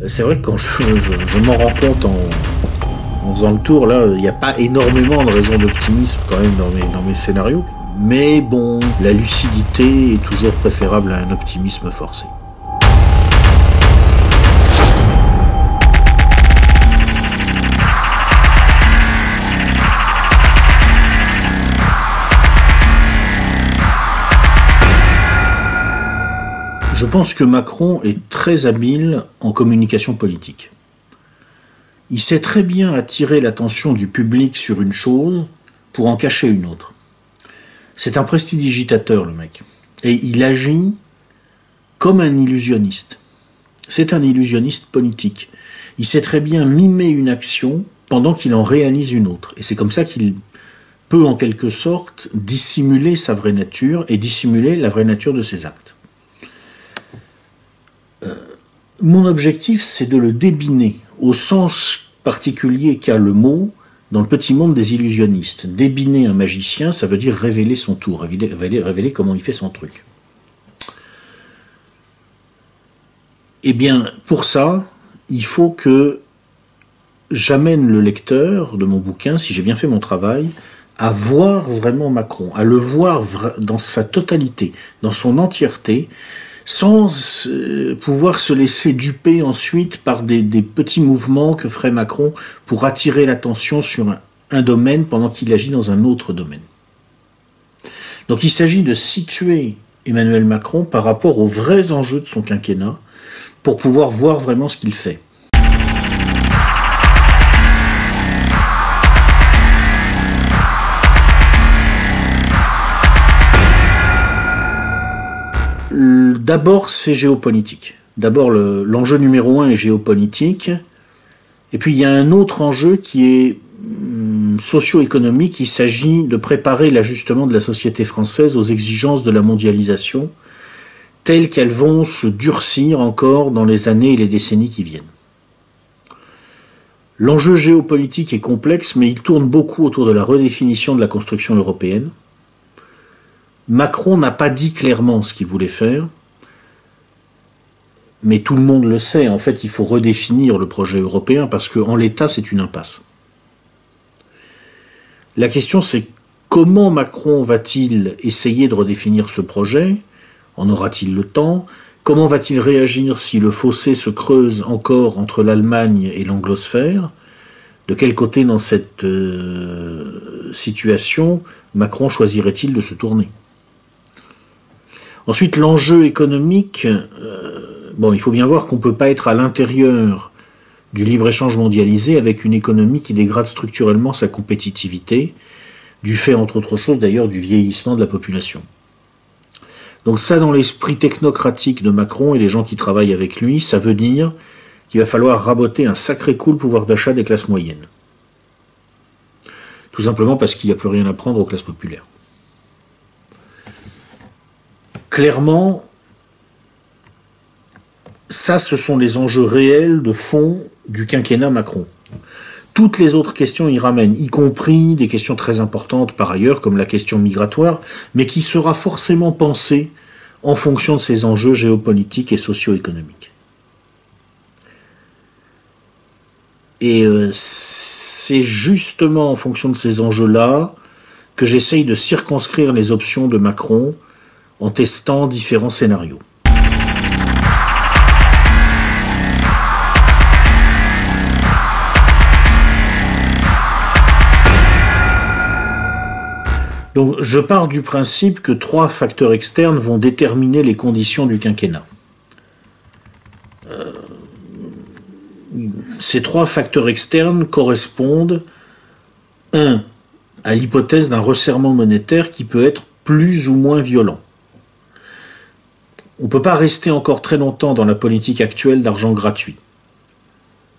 C'est vrai que quand je m'en rends compte en faisant le tour, là, il n'y a pas énormément de raisons d'optimisme quand même dans mes scénarios. Mais bon, la lucidité est toujours préférable à un optimisme forcé. Je pense que Macron est très habile en communication politique. Il sait très bien attirer l'attention du public sur une chose pour en cacher une autre. C'est un prestidigitateur, le mec. Et il agit comme un illusionniste. C'est un illusionniste politique. Il sait très bien mimer une action pendant qu'il en réalise une autre. Et c'est comme ça qu'il peut, en quelque sorte, dissimuler sa vraie nature et dissimuler la vraie nature de ses actes. Mon objectif, c'est de le débiner, au sens particulier qu'a le mot, dans le petit monde des illusionnistes. Débiner un magicien, ça veut dire révéler son tour, révéler comment il fait son truc. Eh bien, pour ça, il faut que j'amène le lecteur de mon bouquin, si j'ai bien fait mon travail, à voir vraiment Macron, à le voir dans sa totalité, dans son entièreté, sans pouvoir se laisser duper ensuite par des petits mouvements que ferait Macron pour attirer l'attention sur un domaine pendant qu'il agit dans un autre domaine. Donc il s'agit de situer Emmanuel Macron par rapport aux vrais enjeux de son quinquennat pour pouvoir voir vraiment ce qu'il fait. D'abord, c'est géopolitique. D'abord, l'enjeu numéro 1 est géopolitique. Et puis, il y a un autre enjeu qui est socio-économique. Il s'agit de préparer l'ajustement de la société française aux exigences de la mondialisation, telles qu'elles vont se durcir encore dans les années et les décennies qui viennent. L'enjeu géopolitique est complexe, mais il tourne beaucoup autour de la redéfinition de la construction européenne. Macron n'a pas dit clairement ce qu'il voulait faire, mais tout le monde le sait. En fait, il faut redéfinir le projet européen parce qu'en l'état, c'est une impasse. La question, c'est comment Macron va-t-il essayer de redéfinir ce projet? En aura-t-il le temps? Comment va-t-il réagir si le fossé se creuse encore entre l'Allemagne et l'anglosphère? De quel côté dans cette situation Macron choisirait-il de se tourner? Ensuite, l'enjeu économique, il faut bien voir qu'on ne peut pas être à l'intérieur du libre-échange mondialisé avec une économie qui dégrade structurellement sa compétitivité, du fait, entre autres choses, d'ailleurs, du vieillissement de la population. Donc ça, dans l'esprit technocratique de Macron et les gens qui travaillent avec lui, ça veut dire qu'il va falloir raboter un sacré coup le pouvoir d'achat des classes moyennes. Tout simplement parce qu'il n'y a plus rien à prendre aux classes populaires. Clairement, ça, ce sont les enjeux réels de fond du quinquennat Macron. Toutes les autres questions y ramènent, y compris des questions très importantes par ailleurs, comme la question migratoire, mais qui sera forcément pensée en fonction de ces enjeux géopolitiques et socio-économiques. Et c'est justement en fonction de ces enjeux-là que j'essaye de circonscrire les options de Macron en testant différents scénarios. Donc, je pars du principe que 3 facteurs externes vont déterminer les conditions du quinquennat. Ces 3 facteurs externes correspondent, 1, à l'hypothèse d'un resserrement monétaire qui peut être plus ou moins violent. On ne peut pas rester encore très longtemps dans la politique actuelle d'argent gratuit.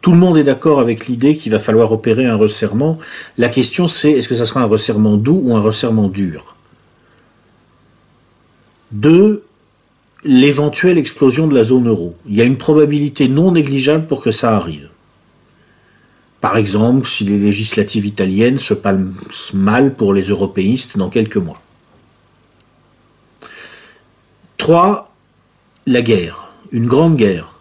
Tout le monde est d'accord avec l'idée qu'il va falloir opérer un resserrement. La question c'est, est-ce que ça sera un resserrement doux ou un resserrement dur? 2, l'éventuelle explosion de la zone euro. Il y a une probabilité non négligeable pour que ça arrive. Par exemple, si les législatives italiennes se passent mal pour les européistes dans quelques mois. 3, la guerre, une grande guerre.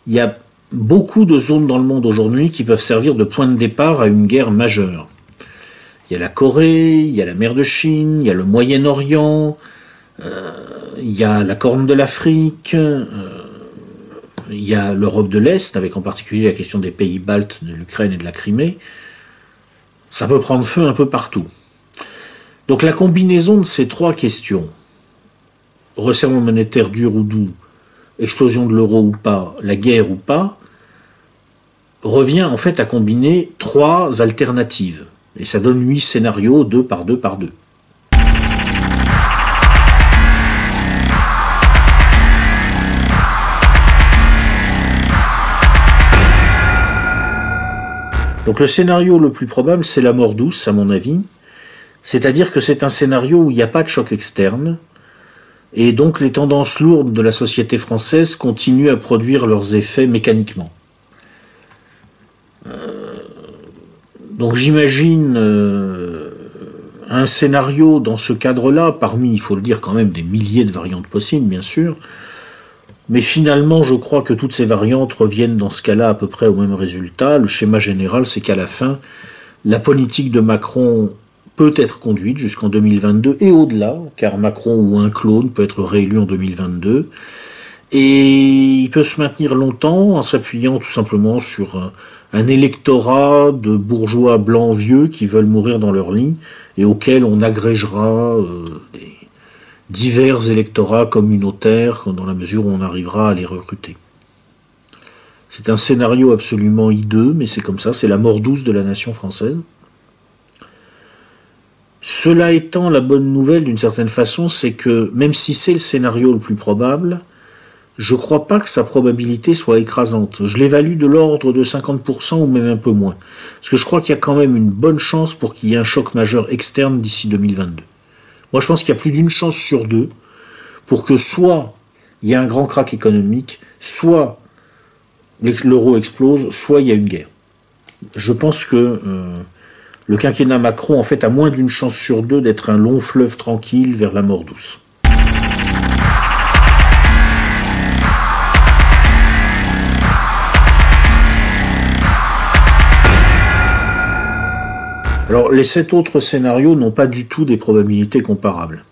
Il y a beaucoup de zones dans le monde aujourd'hui qui peuvent servir de point de départ à une guerre majeure. Il y a la Corée, il y a la mer de Chine, il y a le Moyen-Orient, il y a la Corne de l'Afrique, il y a l'Europe de l'Est, avec en particulier la question des pays baltes, de l'Ukraine et de la Crimée. Ça peut prendre feu un peu partout. Donc la combinaison de ces trois questions, resserrement monétaire dur ou doux, explosion de l'euro ou pas, la guerre ou pas, revient en fait à combiner trois alternatives. Et ça donne 8 scénarios, 2 par 2 par 2. Donc le scénario le plus probable, c'est la mort douce, à mon avis. C'est-à-dire que c'est un scénario où il n'y a pas de choc externe, et donc les tendances lourdes de la société française continuent à produire leurs effets mécaniquement. Donc j'imagine un scénario dans ce cadre-là, parmi, il faut le dire quand même, des milliers de variantes possibles, bien sûr, mais finalement je crois que toutes ces variantes reviennent dans ce cas-là à peu près au même résultat. Le schéma général, c'est qu'à la fin, la politique de Macron peut être conduite jusqu'en 2022 et au-delà, car Macron ou un clone peut être réélu en 2022, et il peut se maintenir longtemps en s'appuyant tout simplement sur un électorat de bourgeois blancs vieux qui veulent mourir dans leur lit et auquel on agrégera divers électorats communautaires dans la mesure où on arrivera à les recruter. C'est un scénario absolument hideux, mais c'est comme ça, c'est la mort douce de la nation française. Cela étant, la bonne nouvelle d'une certaine façon, c'est que même si c'est le scénario le plus probable, je ne crois pas que sa probabilité soit écrasante. Je l'évalue de l'ordre de 50% ou même un peu moins. Parce que je crois qu'il y a quand même une bonne chance pour qu'il y ait un choc majeur externe d'ici 2022. Moi, je pense qu'il y a plus d'une chance sur deux pour que soit il y a un grand krach économique, soit l'euro explose, soit il y a une guerre. Je pense que le quinquennat Macron, en fait, a moins d'une chance sur deux d'être un long fleuve tranquille vers la mort douce. Alors, les 7 autres scénarios n'ont pas du tout des probabilités comparables.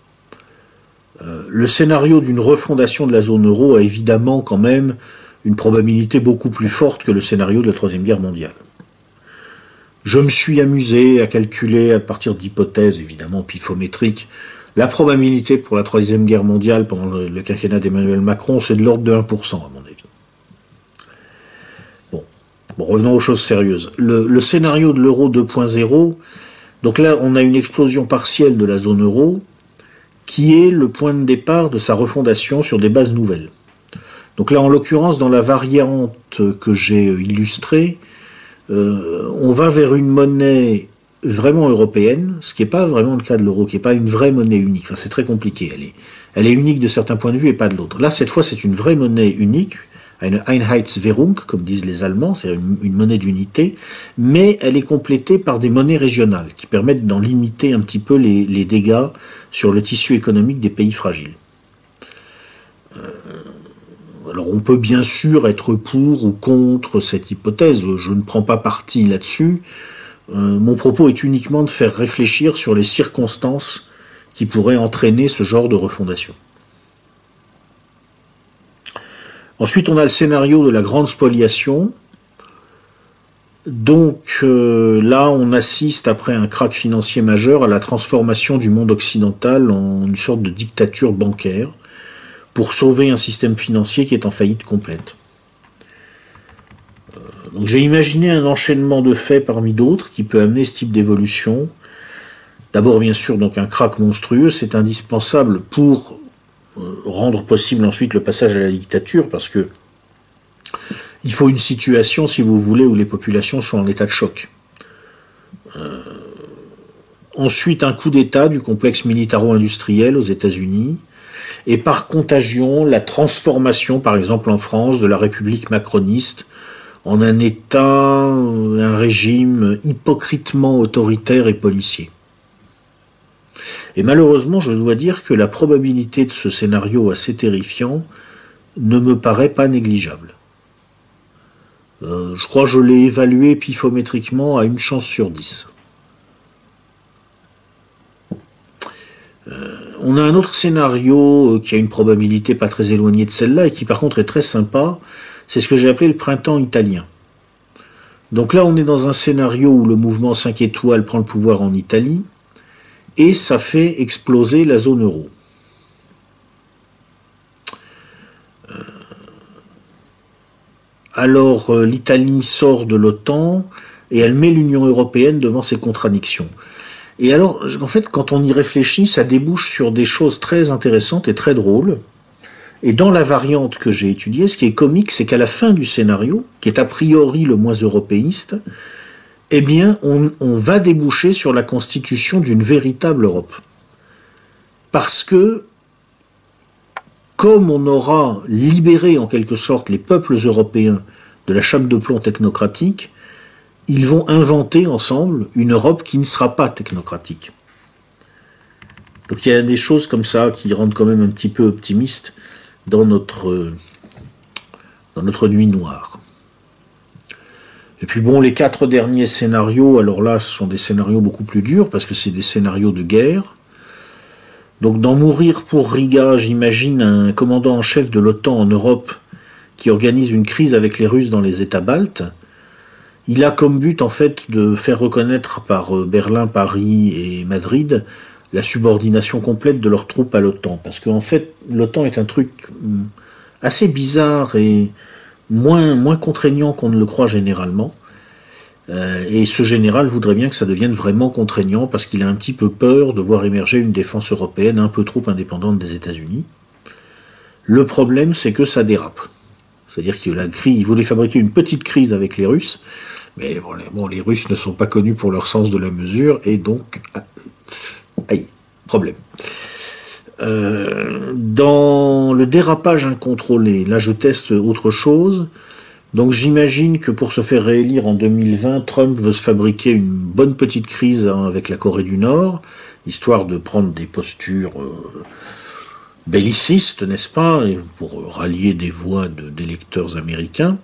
Le scénario d'une refondation de la zone euro a évidemment quand même une probabilité beaucoup plus forte que le scénario de la Troisième Guerre mondiale. Je me suis amusé à calculer à partir d'hypothèses évidemment pifométriques la probabilité pour la Troisième Guerre mondiale pendant le quinquennat d'Emmanuel Macron, c'est de l'ordre de 1% à mon avis. Bon, revenons aux choses sérieuses. Le scénario de l'euro 2.0, donc là on a une explosion partielle de la zone euro qui est le point de départ de sa refondation sur des bases nouvelles. Donc là en l'occurrence dans la variante que j'ai illustrée, on va vers une monnaie vraiment européenne, ce qui n'est pas vraiment le cas de l'euro, qui n'est pas une vraie monnaie unique. Enfin, c'est très compliqué. Elle est unique de certains points de vue et pas de l'autre. Là, cette fois, c'est une vraie monnaie unique, une Einheitswährung, comme disent les Allemands, c'est une monnaie d'unité, mais elle est complétée par des monnaies régionales qui permettent d'en limiter un petit peu les dégâts sur le tissu économique des pays fragiles. Alors on peut bien sûr être pour ou contre cette hypothèse, je ne prends pas parti là-dessus. Mon propos est uniquement de faire réfléchir sur les circonstances qui pourraient entraîner ce genre de refondation. Ensuite, on a le scénario de la grande spoliation. Donc là, on assiste, après un krach financier majeur, à la transformation du monde occidental en une sorte de dictature bancaire pour sauver un système financier qui est en faillite complète. Donc j'ai imaginé un enchaînement de faits parmi d'autres qui peut amener ce type d'évolution. D'abord, bien sûr, donc un krach monstrueux, c'est indispensable pour rendre possible ensuite le passage à la dictature, parce que il faut une situation, si vous voulez, où les populations sont en état de choc. Ensuite, un coup d'État du complexe militaro-industriel aux États-Unis, et par contagion, la transformation, par exemple en France, de la République macroniste en un État, un régime hypocritement autoritaire et policier. Et malheureusement, je dois dire que la probabilité de ce scénario assez terrifiant ne me paraît pas négligeable. Je crois que je l'ai évalué pifométriquement à 1 chance sur 10. On a un autre scénario qui a une probabilité pas très éloignée de celle-là et qui par contre est très sympa, c'est ce que j'ai appelé le printemps italien. Donc là on est dans un scénario où le mouvement 5 étoiles prend le pouvoir en Italie et ça fait exploser la zone euro. Alors l'Italie sort de l'OTAN et elle met l'Union européenne devant ses contradictions. Et alors, en fait, quand on y réfléchit, ça débouche sur des choses très intéressantes et très drôles. Et dans la variante que j'ai étudiée, ce qui est comique, c'est qu'à la fin du scénario, qui est a priori le moins européiste, eh bien, on va déboucher sur la constitution d'une véritable Europe. Parce que, comme on aura libéré en quelque sorte les peuples européens de la chape de plomb technocratique, ils vont inventer ensemble une Europe qui ne sera pas technocratique. Donc il y a des choses comme ça qui rendent quand même un petit peu optimiste dans notre nuit noire. Et puis bon, les 4 derniers scénarios, alors là, ce sont des scénarios beaucoup plus durs, parce que c'est des scénarios de guerre. Donc dans Mourir pour Riga, j'imagine un commandant en chef de l'OTAN en Europe qui organise une crise avec les Russes dans les États baltes. Il a comme but, en fait, de faire reconnaître par Berlin, Paris et Madrid la subordination complète de leurs troupes à l'OTAN. Parce qu'en fait, l'OTAN est un truc assez bizarre et moins contraignant qu'on ne le croit généralement. Et ce général voudrait bien que ça devienne vraiment contraignant parce qu'il a un petit peu peur de voir émerger une défense européenne un peu trop indépendante des États-Unis. Le problème, c'est que ça dérape. C'est-à-dire qu'il voulait fabriquer une petite crise avec les Russes, mais bon, les Russes ne sont pas connus pour leur sens de la mesure, et donc, problème. Dans le dérapage incontrôlé, là je teste autre chose. Donc j'imagine que pour se faire réélire en 2020, Trump veut se fabriquer une bonne petite crise avec la Corée du Nord, histoire de prendre des postures bellicistes, n'est-ce pas, pour rallier des voix d'électeurs américains,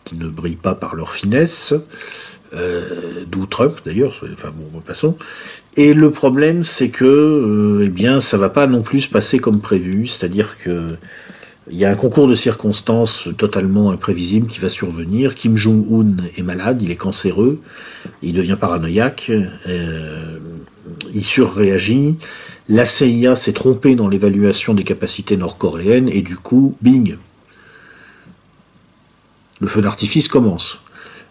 qui ne brillent pas par leur finesse, d'où Trump d'ailleurs, enfin bon, passons. Et le problème, c'est que, eh bien, ça va pas non plus se passer comme prévu, c'est-à-dire que il y a un concours de circonstances totalement imprévisible qui va survenir. Kim Jong-un est malade, il est cancéreux, il devient paranoïaque, il surréagit. La CIA s'est trompée dans l'évaluation des capacités nord-coréennes et du coup, bing, le feu d'artifice commence.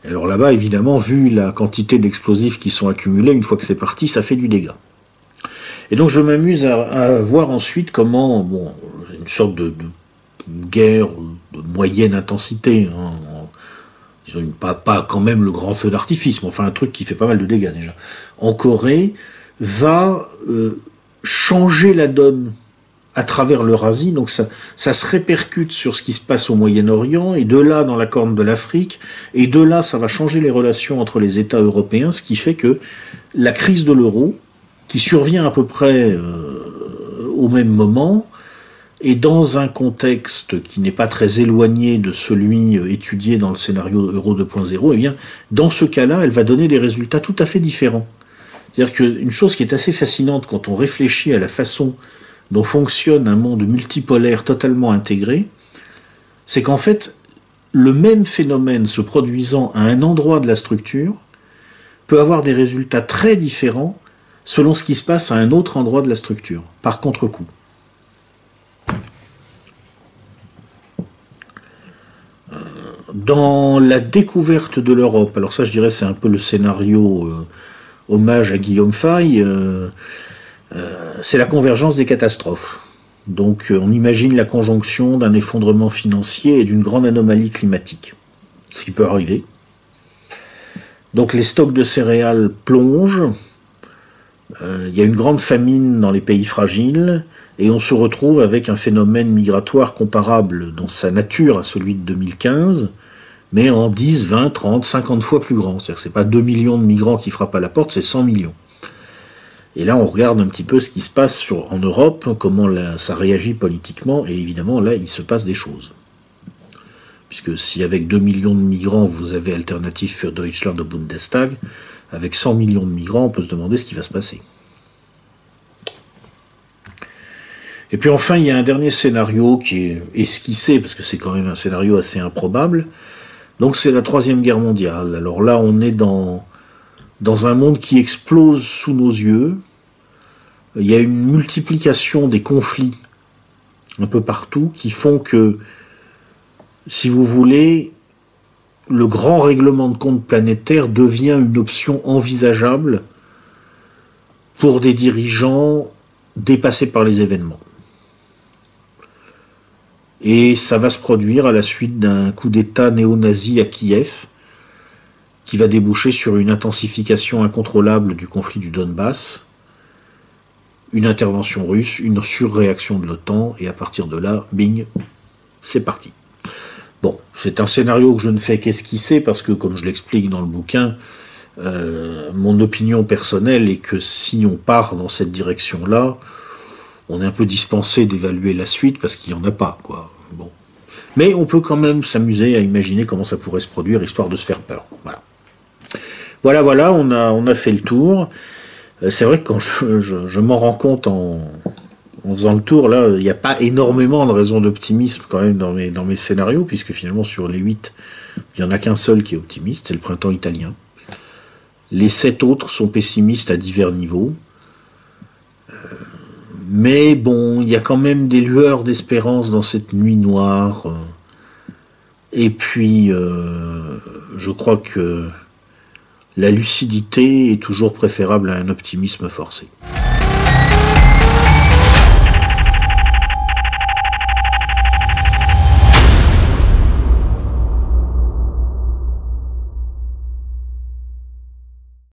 Alors là-bas, évidemment, vu la quantité d'explosifs qui sont accumulés, une fois que c'est parti, ça fait du dégât. Et donc je m'amuse à voir ensuite comment, bon, une sorte de guerre de moyenne intensité, hein, disons pas quand même le grand feu d'artifice, mais enfin un truc qui fait pas mal de dégâts déjà, en Corée, va changer la donne à travers l'Eurasie, donc ça se répercute sur ce qui se passe au Moyen-Orient, et de là dans la Corne de l'Afrique, et de là ça va changer les relations entre les États européens, ce qui fait que la crise de l'euro, qui survient à peu près au même moment, et dans un contexte qui n'est pas très éloigné de celui étudié dans le scénario Euro 2.0, eh bien, dans ce cas-là, elle va donner des résultats tout à fait différents. C'est-à-dire qu'une chose qui est assez fascinante quand on réfléchit à la façon dont fonctionne un monde multipolaire totalement intégré, c'est qu'en fait, le même phénomène se produisant à un endroit de la structure peut avoir des résultats très différents selon ce qui se passe à un autre endroit de la structure, par contre-coup. Dans la découverte de l'Europe, alors ça je dirais c'est un peu le scénario hommage à Guillaume Faye, c'est la convergence des catastrophes. Donc on imagine la conjonction d'un effondrement financier et d'une grande anomalie climatique, ce qui peut arriver. Donc les stocks de céréales plongent, il y a une grande famine dans les pays fragiles, et on se retrouve avec un phénomène migratoire comparable dans sa nature à celui de 2015, mais en 10, 20, 30, 50 fois plus grand. C'est-à-dire que c'est pas 2 millions de migrants qui frappent à la porte, c'est 100 millions. Et là, on regarde un petit peu ce qui se passe en Europe, comment ça réagit politiquement, et évidemment, là, il se passe des choses. puisque si avec 2 millions de migrants, vous avez Alternative für Deutschland au Bundestag, avec 100 millions de migrants, on peut se demander ce qui va se passer. Et puis enfin, il y a un dernier scénario qui est esquissé, parce que c'est quand même un scénario assez improbable. Donc c'est la Troisième Guerre mondiale. Alors là, on est dans un monde qui explose sous nos yeux. Il y a une multiplication des conflits un peu partout qui font que, si vous voulez, le grand règlement de compte planétaire devient une option envisageable pour des dirigeants dépassés par les événements. Et ça va se produire à la suite d'un coup d'État néo-nazi à Kiev, qui va déboucher sur une intensification incontrôlable du conflit du Donbass, une intervention russe, une surréaction de l'OTAN, et à partir de là, bing, c'est parti. Bon, c'est un scénario que je ne fais qu'esquisser, parce que, comme je l'explique dans le bouquin, mon opinion personnelle est que si on part dans cette direction-là, on est un peu dispensé d'évaluer la suite parce qu'il n'y en a pas, quoi. Bon. Mais on peut quand même s'amuser à imaginer comment ça pourrait se produire, histoire de se faire peur. Voilà, on a fait le tour. C'est vrai que quand je m'en rends compte en faisant le tour, là, il n'y a pas énormément de raisons d'optimisme quand même dans mes scénarios, puisque finalement sur les 8, il n'y en a qu'un seul qui est optimiste, c'est le printemps italien. Les 7 autres sont pessimistes à divers niveaux. Mais bon, il y a quand même des lueurs d'espérance dans cette nuit noire. Et puis, je crois que la lucidité est toujours préférable à un optimisme forcé.